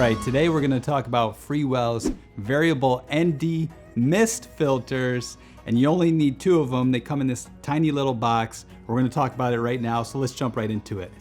right, today we're gonna talk about Freewell's variable ND mist filters, and you only need 2 of them. They come in this tiny little box. We're gonna talk about it right now, so let's jump right into it.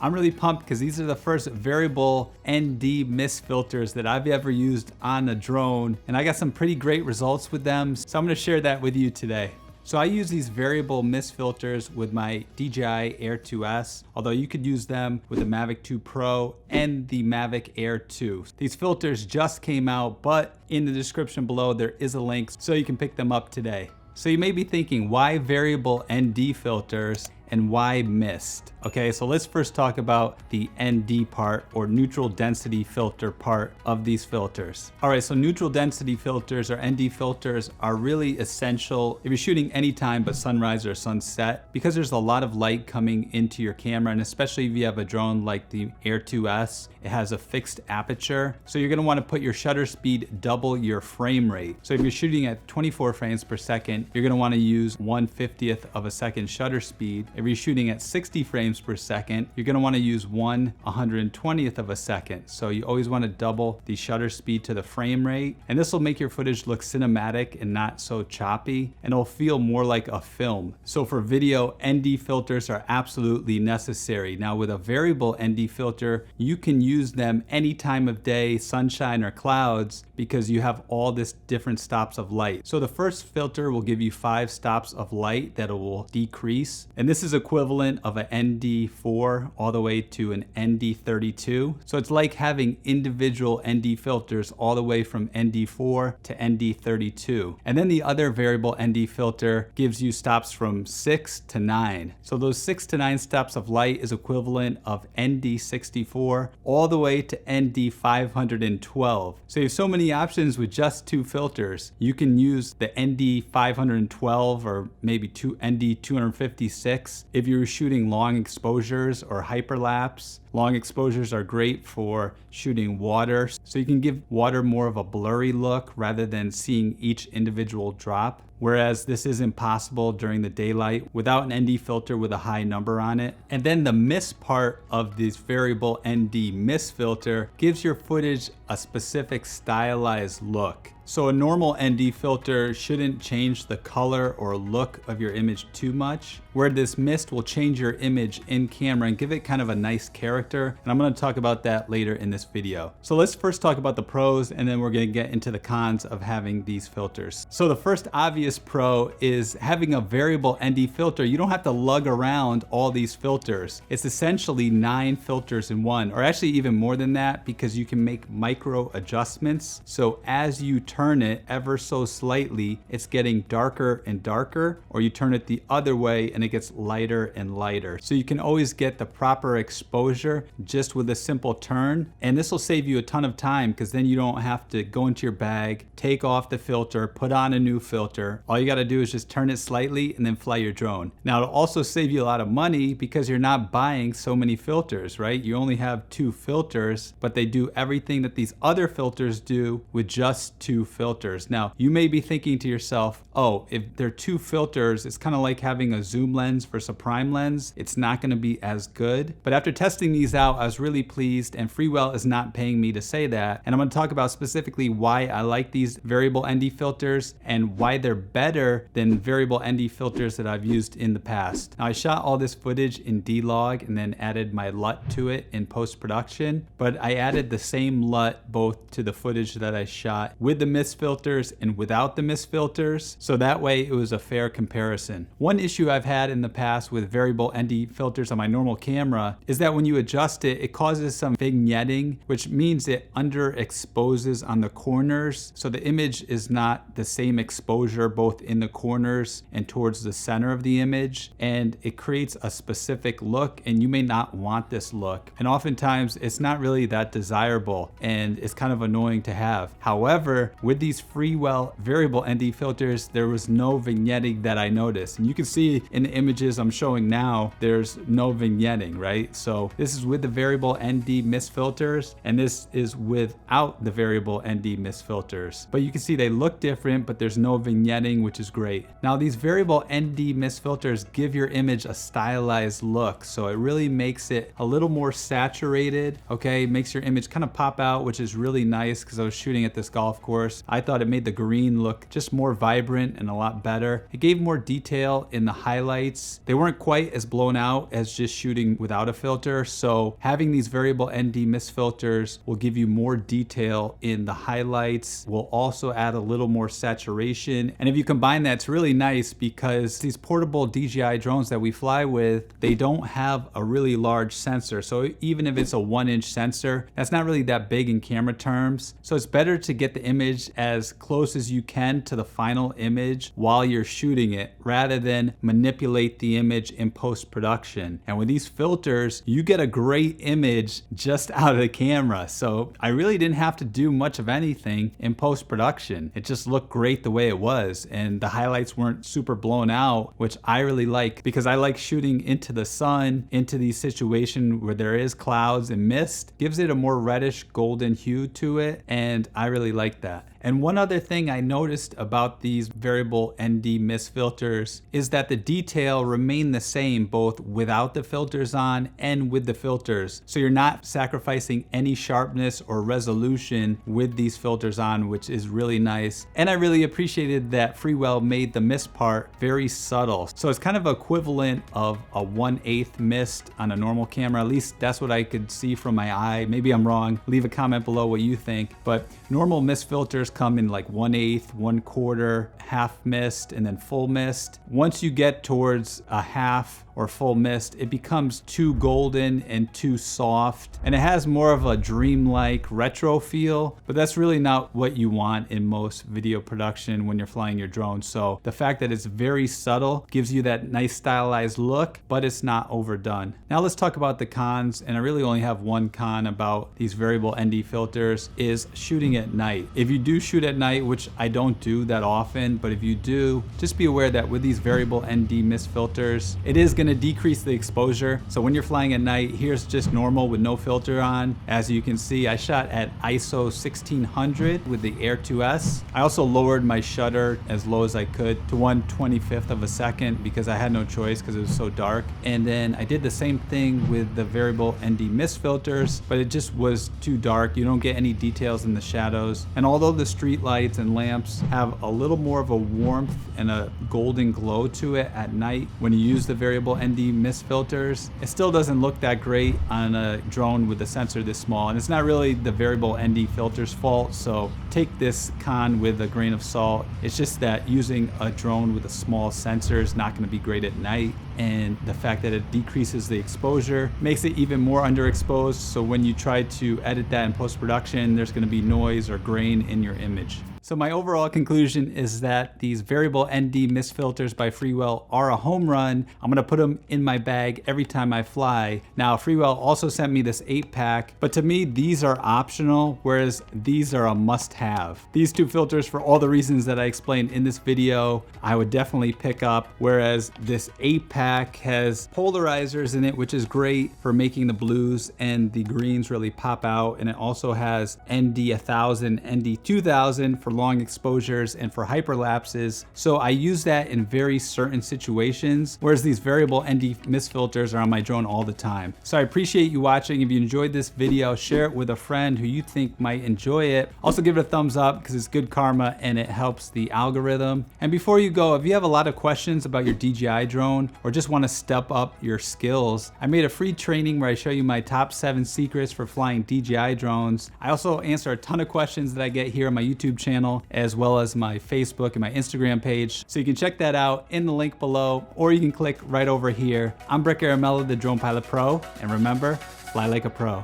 I'm really pumped because these are the first variable ND mist filters that I've ever used on a drone, and I got some pretty great results with them, so I'm gonna share that with you today. So I use these variable mist filters with my DJI Air 2S, although you could use them with the Mavic 2 Pro and the Mavic Air 2. These filters just came out, but in the description below there is a link so you can pick them up today. So you may be thinking, why variable ND filters and why mist? Okay, so let's first talk about the ND part, or neutral density filter part of these filters. All right, so neutral density filters or ND filters are really essential if you're shooting anytime but sunrise or sunset, because there's a lot of light coming into your camera, and especially if you have a drone like the Air 2S, it has a fixed aperture. So you're gonna wanna put your shutter speed double your frame rate. So if you're shooting at 24 frames per second, you're gonna wanna use 1/50th of a second shutter speed. If you're shooting at 60 frames per second, you're gonna wanna use 1/120th of a second. So you always wanna double the shutter speed to the frame rate. And this will make your footage look cinematic and not so choppy, and it'll feel more like a film. So for video, ND filters are absolutely necessary. Now with a variable ND filter, you can use them any time of day, sunshine or clouds, because you have all this different stops of light. So the first filter will give you 5 stops of light that it will decrease. And this is equivalent of an ND4 all the way to an ND32. So it's like having individual ND filters all the way from ND4 to ND32. And then the other variable ND filter gives you stops from 6 to 9. So those 6 to 9 stops of light is equivalent of ND64 all the way to ND512. So you have so many options with just 2 filters. You can use the ND512 or maybe ND256 if you're shooting long exposures or hyperlapse. Long exposures are great for shooting water, so you can give water more of a blurry look rather than seeing each individual drop. Whereas this is impossible during the daylight without an ND filter with a high number on it. And then the mist part of this variable ND mist filter gives your footage a specific stylized look. So a normal ND filter shouldn't change the color or look of your image too much, where this mist will change your image in camera and give it kind of a nice character. And I'm gonna talk about that later in this video. So let's first talk about the pros, and then we're gonna get into the cons of having these filters. So the first obvious pro is having a variable ND filter. You don't have to lug around all these filters. It's essentially 9 filters in one, or actually even more than that, because you can make micro adjustments. So as you turn it ever so slightly, it's getting darker and darker, or you turn it the other way and it gets lighter and lighter. So you can always get the proper exposure just with a simple turn. And this will save you a ton of time, because then you don't have to go into your bag, take off the filter, put on a new filter. All you gotta do is just turn it slightly and then fly your drone. Now it'll also save you a lot of money because you're not buying so many filters, right? You only have 2 filters, but they do everything that these other filters do with just 2 filters. Now you may be thinking to yourself, oh, if there are 2 filters, it's kind of like having a zoom lens versus a prime lens. It's not going to be as good. But after testing these out, I was really pleased, and Freewell is not paying me to say that. And I'm going to talk about specifically why I like these variable ND filters and why they're better than variable ND filters that I've used in the past. Now I shot all this footage in D-Log and then added my LUT to it in post-production, but I added the same LUT both to the footage that I shot with the mist filters and without the mist filters, so that way it was a fair comparison. One issue I've had in the past with variable ND filters on my normal camera is that when you adjust it, it causes some vignetting, which means it underexposes on the corners, so the image is not the same exposure both in the corners and towards the center of the image, and it creates a specific look, and you may not want this look, and oftentimes it's not really that desirable and it's kind of annoying to have. However, with these Freewell variable ND filters, there was no vignetting that I noticed, and you can see in the images I'm showing now, there's no vignetting, right? So this This is with the variable ND mist filters, and this is without the variable ND mist filters. But you can see they look different, but there's no vignetting, which is great. Now these variable ND mist filters give your image a stylized look. So it really makes it a little more saturated, okay? Makes your image kind of pop out, which is really nice because I was shooting at this golf course. I thought it made the green look just more vibrant and a lot better. It gave more detail in the highlights. They weren't quite as blown out as just shooting without a filter. So having these variable ND mist filters will give you more detail in the highlights, will also add a little more saturation. And if you combine that, it's really nice because these portable DJI drones that we fly with, they don't have a really large sensor. So even if it's a 1-inch sensor, that's not really that big in camera terms. So it's better to get the image as close as you can to the final image while you're shooting it, rather than manipulate the image in post-production. And with these filters, you get a great image just out of the camera. So I really didn't have to do much of anything in post-production. It just looked great the way it was, and the highlights weren't super blown out, which I really like because I like shooting into the sun, into these situations where there is clouds and mist. Gives it a more reddish golden hue to it, and I really like that. And one other thing I noticed about these variable ND mist filters is that the detail remained the same both without the filters on and with the filters. So you're not sacrificing any sharpness or resolution with these filters on, which is really nice. And I really appreciated that Freewell made the mist part very subtle. So it's kind of equivalent of a 1/8 mist on a normal camera. At least that's what I could see from my eye. Maybe I'm wrong. Leave a comment below what you think. But normal mist filters come in like 1/8, 1/4, half mist, and then full mist. Once you get towards a half or full mist, it becomes too golden and too soft, and it has more of a dreamlike retro feel, but that's really not what you want in most video production when you're flying your drone. So the fact that it's very subtle gives you that nice stylized look, but it's not overdone. Now let's talk about the cons, and I really only have one con about these variable ND filters, is shooting at night. If you do shoot at night, which I don't do that often, but if you do, just be aware that with these variable ND mist filters, it is going to decrease the exposure. So when you're flying at night, here's just normal with no filter on. As you can see, I shot at ISO 1600 with the Air 2S. I also lowered my shutter as low as I could to 1/25th of a second because I had no choice because it was so dark. And then I did the same thing with the variable ND mist filters, but it just was too dark. You don't get any details in the shadows. And although the street lights and lamps have a little more of a warmth and a golden glow to it at night when you use the variable ND mist filters, it still doesn't look that great on a drone with a sensor this small. And it's not really the variable ND filters fault, so take this con with a grain of salt. It's just that using a drone with a small sensor is not going to be great at night, and the fact that it decreases the exposure makes it even more underexposed. So when you try to edit that in post-production, there's going to be noise or grain in your image. So my overall conclusion is that these variable ND mist filters by Freewell are a home run. I'm gonna put them in my bag every time I fly. Now Freewell also sent me this 8-pack, but to me these are optional, whereas these are a must-have. These two filters, for all the reasons that I explained in this video, I would definitely pick up, whereas this 8-pack has polarizers in it, which is great for making the blues and the greens really pop out, and it also has ND 1000, ND 2000 for long exposures and for hyperlapses. So I use that in very certain situations, whereas these variable ND mist filters are on my drone all the time. So I appreciate you watching. If you enjoyed this video, share it with a friend who you think might enjoy it. Also give it a thumbs up because it's good karma and it helps the algorithm. And before you go, if you have a lot of questions about your DJI drone or just want to step up your skills, I made a free training where I show you my top 7 secrets for flying DJI drones. I also answer a ton of questions that I get here on my YouTube channel, as well as my Facebook and my Instagram page. So you can check that out in the link below, or you can click right over here. I'm Brick Aramella, the Drone Pilot Pro, and remember, fly like a pro.